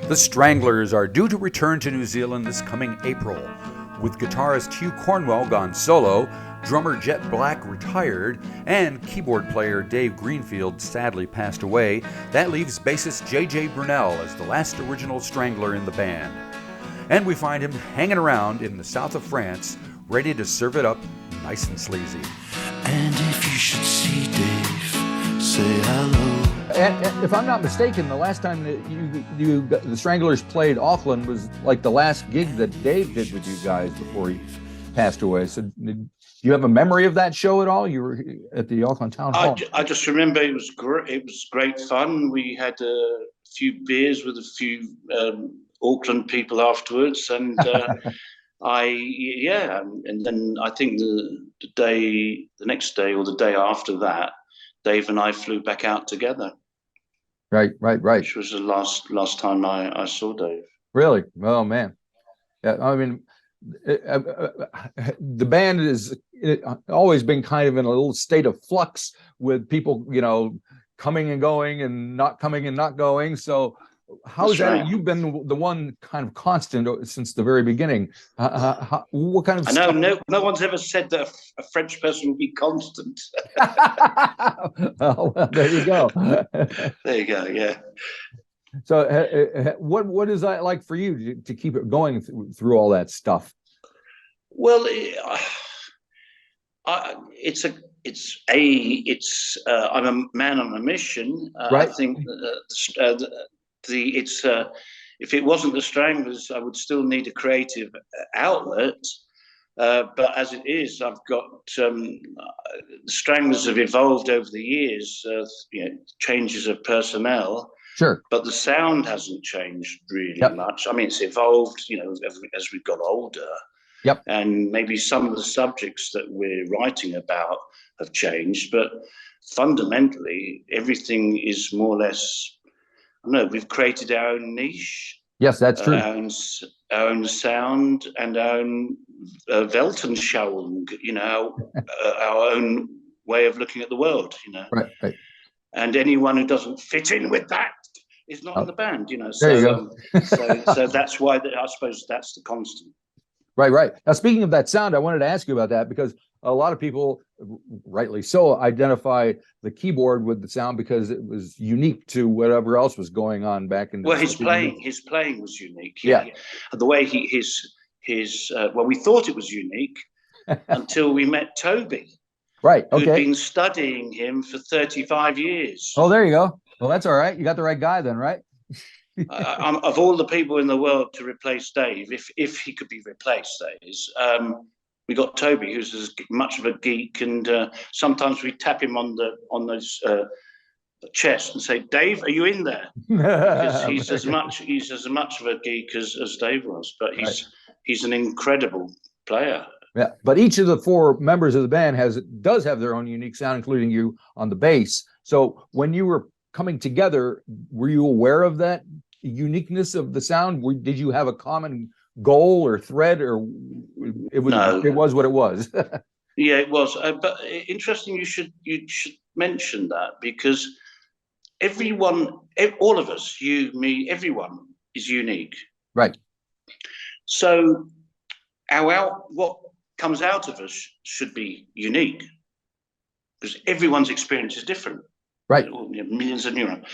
The Stranglers are due to return to New Zealand this coming April. With guitarist Hugh Cornwell gone solo, drummer Jet Black retired, and keyboard player Dave Greenfield sadly passed away, that leaves bassist JJ Burnel as the last original Strangler in the band. And we find him hanging around in the south of France, ready to serve it up nice and sleazy. And if you should see Dave, say hello. And if I'm not mistaken, the last time that the Stranglers played Auckland was like the last gig that Dave did with you guys before he passed away. So do you have a memory of that show at all? You were at the Auckland Town Hall. I just remember it was great fun. We had a few beers with a few Auckland people afterwards, and and then I think the next day or the day after that, Dave and I flew back out together. Right. Which was the last time I saw Dave. Really? Oh man. Yeah, I mean, the band has always been kind of in a little state of flux with people, coming and going and not coming and not going. So how's that? Right. You've been the one kind of constant since the very beginning. What kind of? I know no one's ever said that a French person will be constant. Oh, well, there you go. There you go. Yeah. So, what is that like for you to keep it going through all that stuff? Well, I'm a man on a mission. Right. I think if it wasn't the Stranglers, I would still need a creative outlet. But as it is, I've got the Stranglers have evolved over the years. Changes of personnel. Sure. But the sound hasn't changed really much. I mean, it's evolved, as we've got older. Yep. And maybe some of the subjects that we're writing about have changed, but fundamentally, everything is more or less. I don't know. We've created our own niche. Yes, that's true. Our own sound and our own Weltanschauung. Our own way of looking at the world. Right. And anyone who doesn't fit in with that is not in the band. So, there you go. so that's why I suppose that's the constant. Right. Now, speaking of that sound, I wanted to ask you about that because a lot of people, rightly so, identify the keyboard with the sound because it was unique to whatever else was going on back in the. Well, his playing was unique. Yeah. The way we thought it was unique until we met Toby. Right. Okay. Who'd been studying him for 35 years. Oh, there you go. Well, that's all right. You got the right guy then, right? Of all the people in the world to replace Dave, if he could be replaced, that is, we got Toby, who's as much of a geek, and sometimes we tap him on the chest and say, "Dave, are you in there?" Because he's as much of a geek as Dave was, but he's an incredible player. Yeah, but each of the four members of the band does have their own unique sound, including you on the bass. So when you were coming together, were you aware of that uniqueness of the sound? Did you have a common goal or thread, or it was what it was? Yeah, it was. But interesting, you should mention that because all of us, you, me, everyone is unique. Right. So what comes out of us should be unique because everyone's experience is different. Right. Millions of neurons.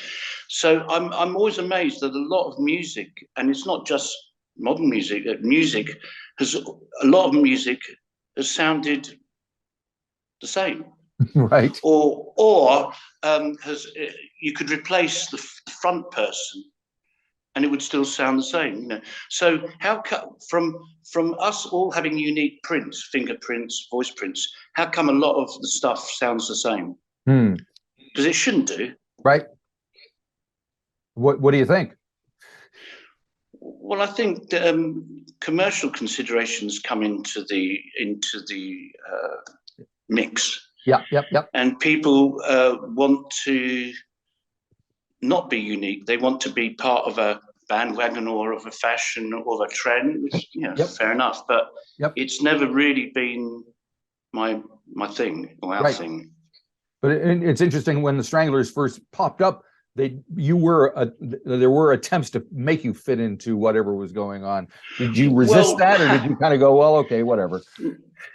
So I'm always amazed that a lot of music, and it's not just modern music, a lot of music has sounded the same. Right. Or you could replace the front person and it would still sound the same. So how from us all having unique prints, fingerprints, voice prints, how come a lot of the stuff sounds the same? Because it shouldn't do. Right. What do you think? Well, I think commercial considerations come into the mix. Yep. And people want to not be unique. They want to be part of a bandwagon or of a fashion or of a trend, which fair enough. But it's never really been my thing or our thing. But it's interesting when the Stranglers first popped up there were attempts to make you fit into whatever was going on. Did you resist that, or did you kind of go, well, okay, whatever?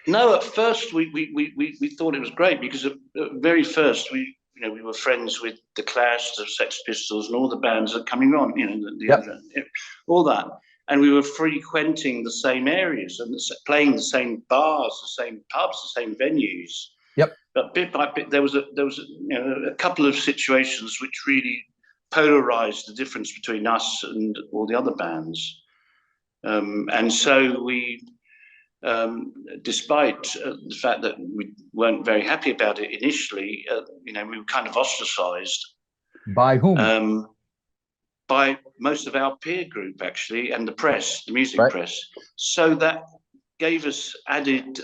No, at first we thought it was great, because at very first we were friends with the Clash, the Sex Pistols, and all the bands that are coming on, all that, and we were frequenting the same areas and playing the same bars, the same pubs, the same venues. Yep. But bit by bit, there was a couple of situations which really polarized the difference between us and all the other bands, and so we. Despite the fact that we weren't very happy about it initially, we were kind of ostracized. By whom? By most of our peer group, actually, and the press, the music right. press. So that gave us added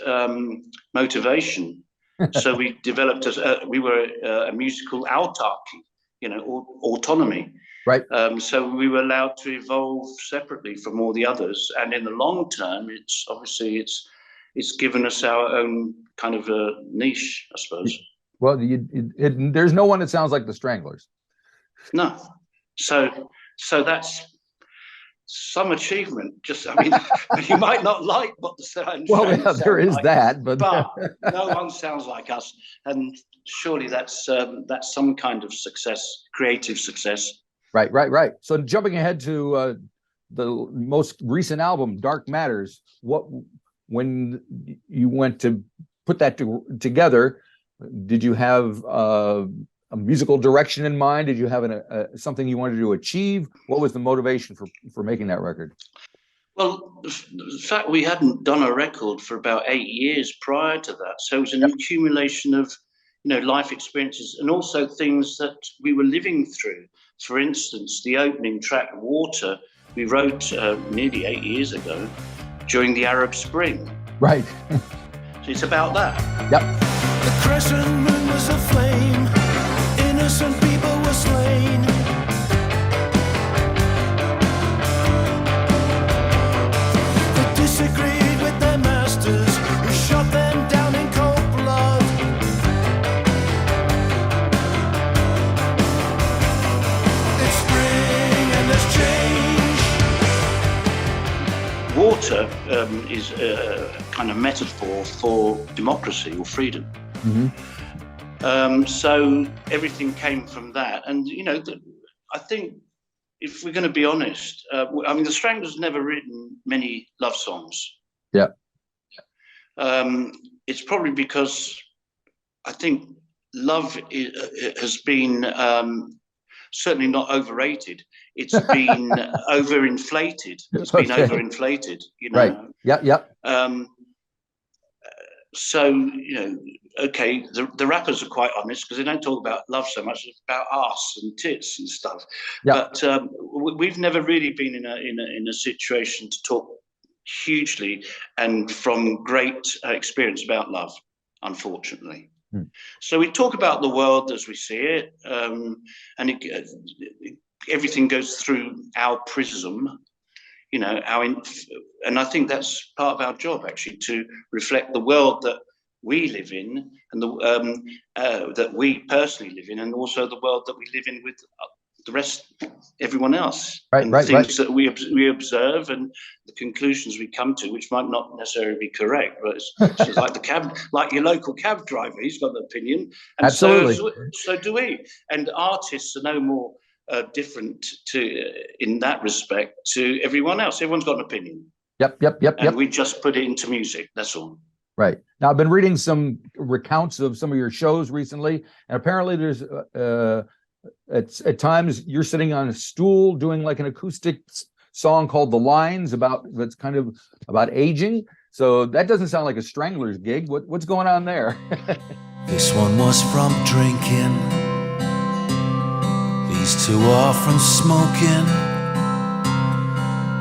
motivation. So we developed we were a musical autarky, autonomy. Right. So we were allowed to evolve separately from all the others, and in the long term, it's given us our own kind of a niche, I suppose. Well, there's no one that sounds like the Stranglers. No, so that's some achievement. You might not like what the sound. Well, yeah, there is like, that, but no one sounds like us, and surely that's some kind of success, creative success. Right. So jumping ahead to the most recent album, Dark Matters, when you went to put that together, did you have a musical direction in mind? Did you have something you wanted to achieve? What was the motivation for making that record? Well, the fact we hadn't done a record for about 8 years prior to that, so it was an accumulation of life experiences and also things that we were living through. For instance, the opening track, Water, we wrote nearly 8 years ago during the Arab Spring. Right. So it's about that. Yep. The crescent moon was aflame, innocent people were slain. They disagreed with their masters, who shot them down in cold blood. It's spring and there's change. Water is a kind of metaphor for democracy or freedom. Mm-hmm. So everything came from that. And, I think if we're going to be honest, the Stranglers never written many love songs. Yeah. It's probably because I think love has been certainly not overrated. It's been overinflated. It's been overinflated, Right. Yeah. So, okay, the rappers are quite honest because they don't talk about love so much. It's about arse and tits and stuff. Yeah. But we've never really been in a situation to talk hugely and from great experience about love, unfortunately. So we talk about the world as we see it, and everything goes through our prism. And I think that's part of our job, actually, to reflect the world that we live in and that we personally live in, and also the world that we live in with the rest, everyone else. Things that we observe and the conclusions we come to, which might not necessarily be correct, but it's like your local cab driver, he's got an opinion. And absolutely. So do we. And artists are no more different in that respect to everyone else. Everyone's got an opinion. Yep. And we just put it into music. That's all. Right. Now, I've been reading some recounts of some of your shows recently, and apparently there's at times you're sitting on a stool doing like an acoustic song called The Lines that's kind of about aging. So that doesn't sound like a Stranglers gig. What's going on there? This one was from drinking. These two are from smoking.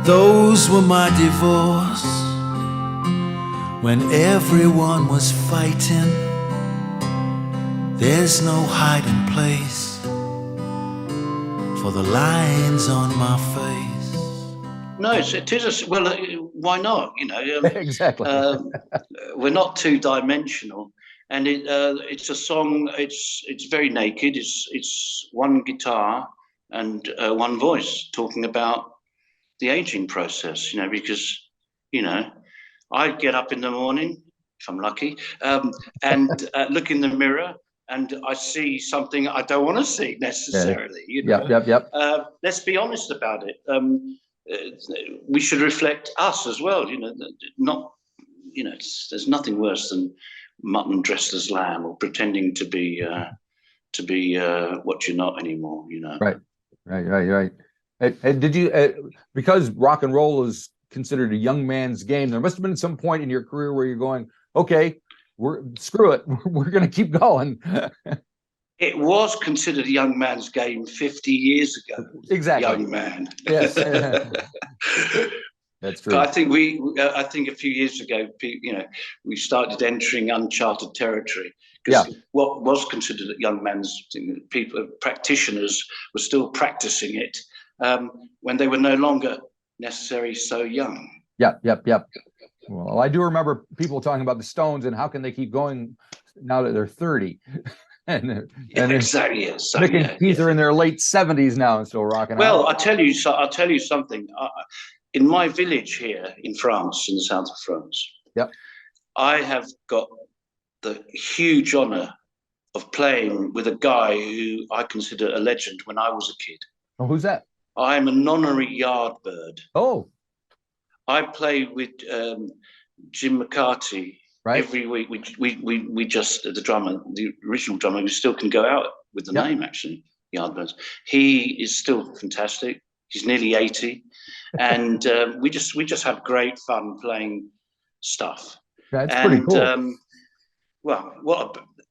Those were my divorce. When everyone was fighting, there's no hiding place for the lines on my face. No, it is. Why not? Exactly. We're not two-dimensional, and it's a song. It's very naked. It's one guitar and one voice talking about the aging process. Because I get up in the morning if I'm lucky, and look in the mirror, and I see something I don't want to see necessarily. Yep. Let's be honest about it. We should reflect us as well. There's nothing worse than mutton dressed as lamb or pretending to be what you're not anymore. Right. And did you because rock and roll is considered a young man's game? There must have been some point in your career where you're going, okay, screw it, we're going to keep going. It was considered a young man's game 50 years ago. Exactly. Young man. Yes. That's true. But I think a few years ago, we started entering uncharted territory, because what was considered a young man's practitioners were still practicing it when they were no longer necessarily so young. Yep. Well, I do remember people talking about the Stones and how can they keep going now that they're 30. Exactly. Yes. Mick and Keith are in their late 70s now and still rocking out. Well, I'll tell you something. In my village here in France, in the south of France, I have got the huge honor of playing with a guy who I consider a legend when I was a kid. Oh, who's that? I'm an honorary Yardbird. Oh. I play with Jim McCarty every week. We just, the drummer, the original drummer, we still can go out with the name, actually, Yardbirds. He is still fantastic. He's nearly 80. And we just have great fun playing stuff. That's pretty cool.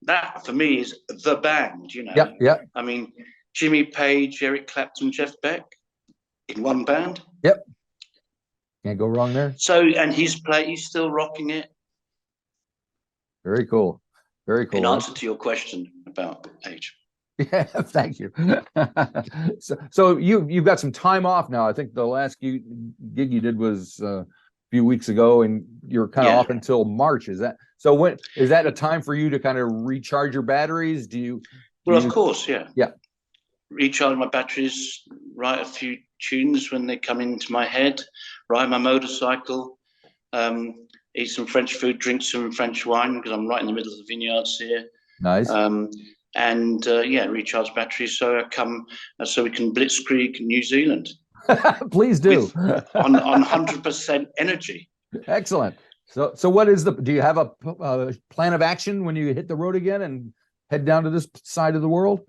That for me is the band, Yep. I mean, Jimmy Page, Eric Clapton, Jeff Beck in one band. Yep. Can't go wrong there. So, and he's still rocking it. Very cool. In answer to your question about age. Yeah, thank you. So you've got some time off now. I think the last gig you did was a few weeks ago, and you're kind of off until March. Is that so? When is that a time for you to kind of recharge your batteries? Of course, yeah. Yeah. Recharge my batteries, write a few tunes when they come into my head, ride my motorcycle, eat some French food, drink some French wine, because I'm right in the middle of the vineyards here. Nice. And recharge batteries so we can blitzkrieg New Zealand. Please do. on 100% energy. Excellent. So what is do you have a plan of action when you hit the road again and head down to this side of the world?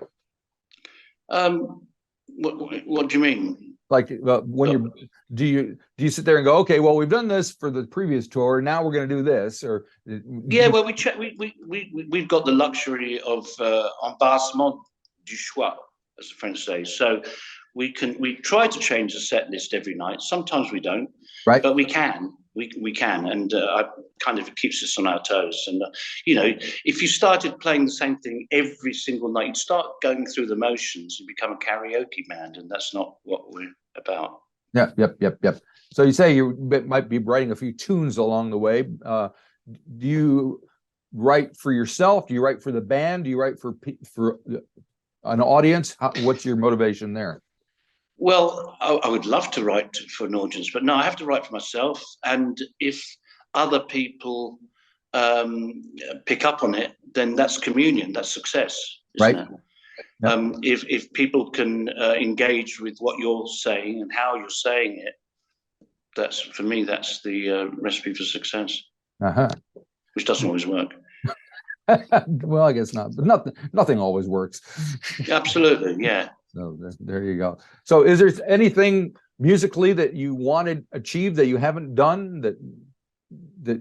What do you mean? Like when do you sit there and go, okay, well, we've done this for the previous tour, now we're going to do this, or well, we've got the luxury of embarrassment du choix, as the French say. So we try to change the set list every night. Sometimes we don't, right? But we can. We can, and it keeps us on our toes. And if you started playing the same thing every single night, you'd start going through the motions. You become a karaoke band, and that's not what we're about. Yeah, yep. So you say you might be writing a few tunes along the way. Do you write for yourself? Do you write for the band? Do you write for an audience? What's your motivation there? Well, I would love to write for an audience, but no, I have to write for myself. And if other people pick up on it, then that's communion, that's success, isn't it? Yep. If people can engage with what you're saying and how you're saying it, that's the recipe for success. Which doesn't always work. Well, I guess not, but nothing always works. Absolutely, yeah. So there you go. So is there anything musically that you wanted achieved that you haven't done, that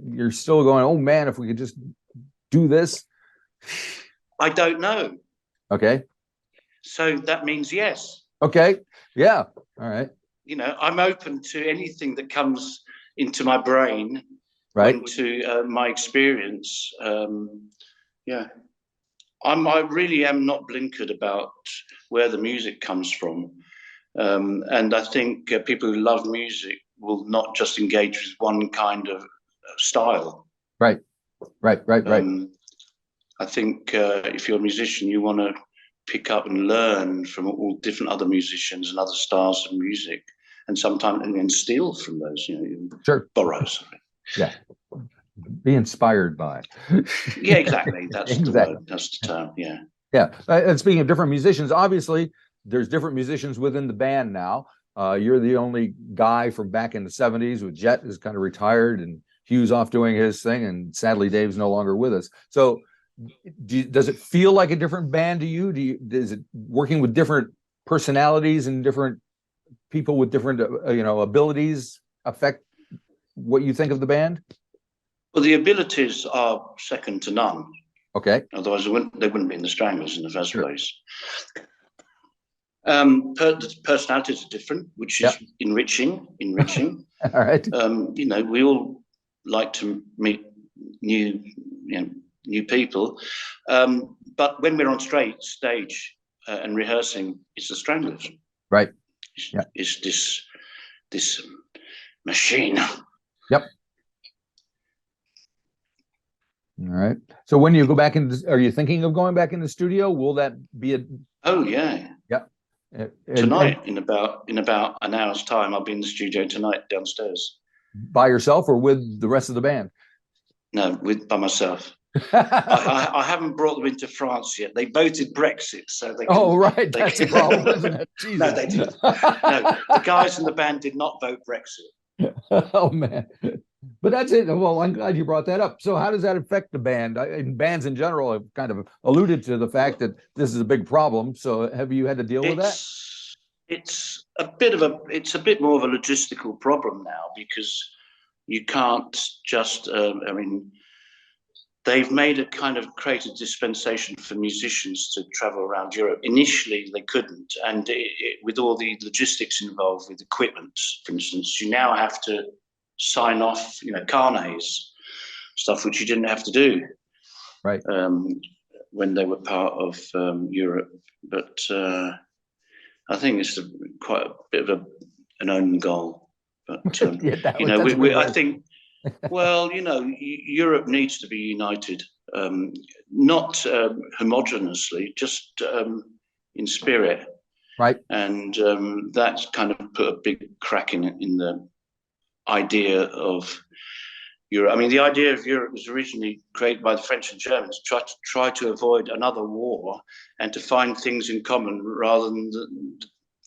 you're still going, oh man, if we could just do this? I don't know. Okay. So that means yes. Okay. Yeah. All right. I'm open to anything that comes into my brain, right? Into my experience. I really am not blinkered about where the music comes from. And I think people who love music will not just engage with one kind of style. Right. I think if you're a musician, you want to pick up and learn from all different other musicians and other styles of music, and sometimes and then steal from those, Sure. borrow something. Yeah. Be inspired by. Yeah, exactly. That's Exactly. the word. That's the term. Yeah. Yeah. And speaking of different musicians, obviously there's different musicians within the band now. You're the only guy from back in the 70s, with Jet is kind of retired and Hugh's off doing his thing, and sadly Dave's no longer with us. So does it feel like a different band to you? Is it working with different personalities and different people with different abilities affect what you think of the band? Well, the abilities are second to none. Okay. Otherwise, they wouldn't be in the Stranglers in the first place. The personalities are different, which is enriching. All right. We all like to meet new people, but when we're on stage and rehearsing, it's the Stranglers. Right. It's this machine. Yep. All right. So when you go back in, are you thinking of going back in the studio? Will that be a? Oh yeah. Yeah. Tonight, in about an hour's time, I'll be in the studio tonight downstairs. By yourself or with the rest of the band? No, by myself. I haven't brought them into France yet. They voted Brexit, so they. Right, that's the problem, isn't it? Jesus. No, they didn't. No, the guys in the band did not vote Brexit. Oh man, but that's it. Well, I'm glad you brought that up. So, how does that affect the band? And bands in general have kind of alluded to the fact that this is a big problem. So, have you had to deal with that? It's a bit more of a logistical problem now, because you can't just. They've created dispensation for musicians to travel around Europe. Initially, they couldn't, and with all the logistics involved with equipment, for instance, you now have to sign off, carnets, stuff which you didn't have to do, right? When they were part of Europe. But I think it's quite a bit of an own goal. But I think. Well, Europe needs to be united, not homogeneously, just in spirit. Right. And that's kind of put a big crack in the idea of Europe. I mean, the idea of Europe was originally created by the French and Germans to try to avoid another war and to find things in common rather than the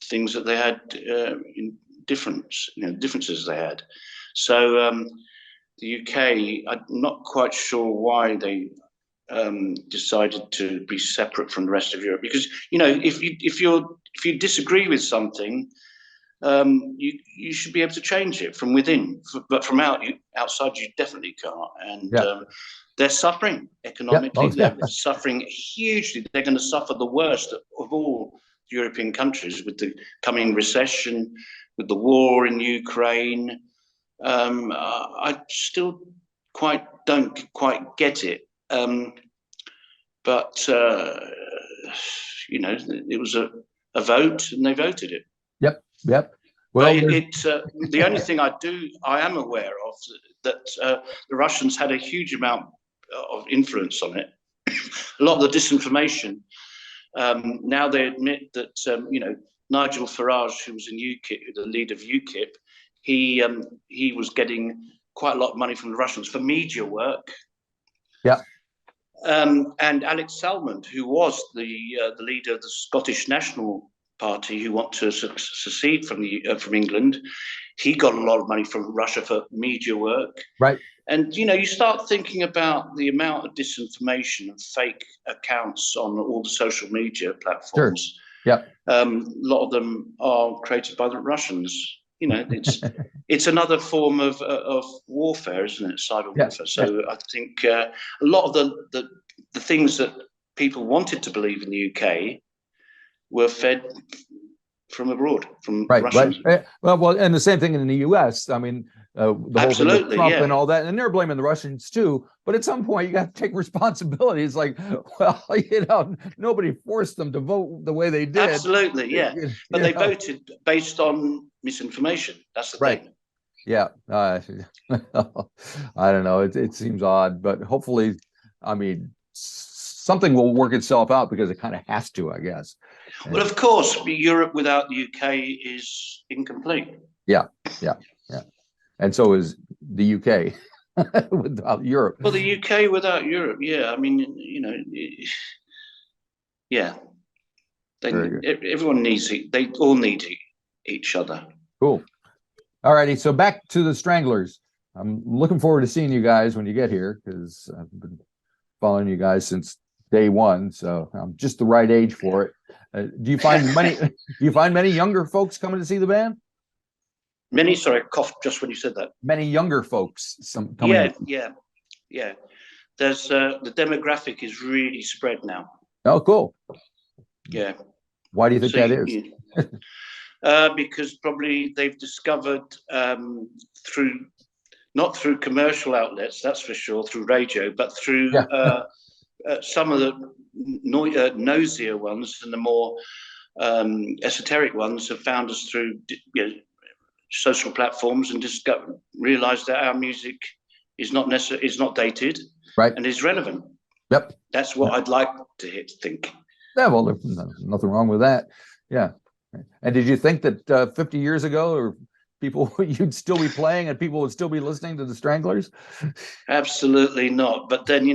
things that they had in differences they had. So the UK, I'm not quite sure why they decided to be separate from the rest of Europe, because if you disagree with something, you should be able to change it from within, but from outside you definitely can't. And they're suffering economically. They're suffering hugely. They're going to suffer the worst of all European countries with the coming recession, with the war in Ukraine. I still don't quite get it, but it was a vote, and they voted it. Yep. Well, the only thing I am aware of that the Russians had a huge amount of influence on it. A lot of the disinformation. Now they admit that Nigel Farage, who was in UKIP, the leader of UKIP. He was getting quite a lot of money from the Russians for media work. Yeah. And Alex Salmond, who was the leader of the Scottish National Party, who want to secede from England, he got a lot of money from Russia for media work. Right. And you start thinking about the amount of disinformation and fake accounts on all the social media platforms. Sure. Yeah. A lot of them are created by the Russians. It's another form of warfare, isn't it? Cyber warfare. So I think a lot of the things that people wanted to believe in the UK were fed from abroad, from Russians. Right. Well, and the same thing in the US. I mean, the whole thing with Trump and all that, and they're blaming the Russians too. But at some point, you got to take responsibility. It's like, well, nobody forced them to vote the way they did. Absolutely, yeah. But they voted based on misinformation. That's the thing. Yeah. I don't know. It seems odd, but hopefully, I mean, something will work itself out because it kind of has to, I guess. Well, of course, Europe without the UK is incomplete. Yeah. And so is the UK without Europe. Well, the UK without Europe, yeah. I mean, yeah. Everyone needs it. They all need each other. Cool. All righty. So back to the Stranglers. I'm looking forward to seeing you guys when you get here because I've been following you guys since day one. So I'm just the right age for it. Do you find many younger folks coming to see the band? Many, sorry, I coughed just when you said that. Many younger folks. Coming Yeah. There's the demographic is really spread now. Oh, cool. Yeah. Why do you think that is? Because probably they've discovered not through commercial outlets, that's for sure, through radio, but through some of the nosier ones and the more esoteric ones have found us through social platforms and realized that our music is not dated, right, and is relevant. Yep. That's what I'd like to think. Yeah, well, there's nothing wrong with that. Yeah. And did you think that 50 years ago, or you'd still be playing and people would still be listening to the Stranglers? Absolutely not. But then,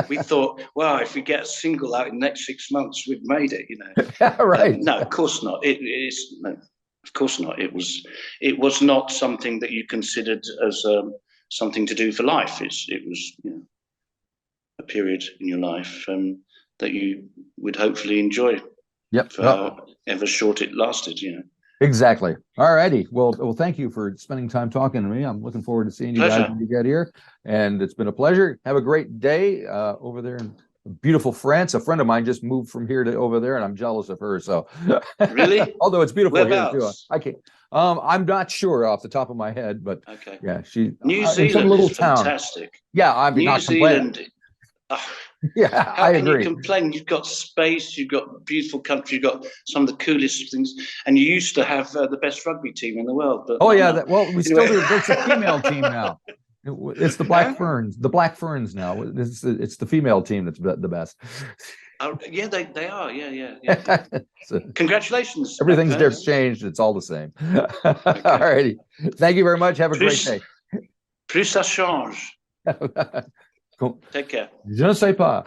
we thought, well, if we get a single out in the next 6 months, we've made it, Yeah, right. No, of course not. No, of course not. It was not something that you considered as something to do for life. It was a period in your life that you would hopefully enjoy. Yep. For however short it lasted, Exactly. All righty. Well, thank you for spending time talking to me. I'm looking forward to seeing you guys when you get here. And it's been a pleasure. Have a great day over there in beautiful France. A friend of mine just moved from here to over there, and I'm jealous of her. So really, although it's beautiful whereabouts? Here too. I can't. I'm not sure off the top of my head, but okay. Yeah, New Zealand some little is town. Fantastic. Yeah, I'm New not Zealand. Yeah, How I can agree. you complain? You've got space, you've got beautiful country, you've got some of the coolest things, and you used to have the best rugby team in the world. But we still do. It's a female team now. It's the Black Ferns. The Black Ferns now. It's the female team that's the best. Yeah, they are. Yeah. So, congratulations. Everything's there's changed. It's all the same. Okay. All righty. Thank you very much. Have a great day. Plus ça change. Cool. Take care. Je ne sais pas.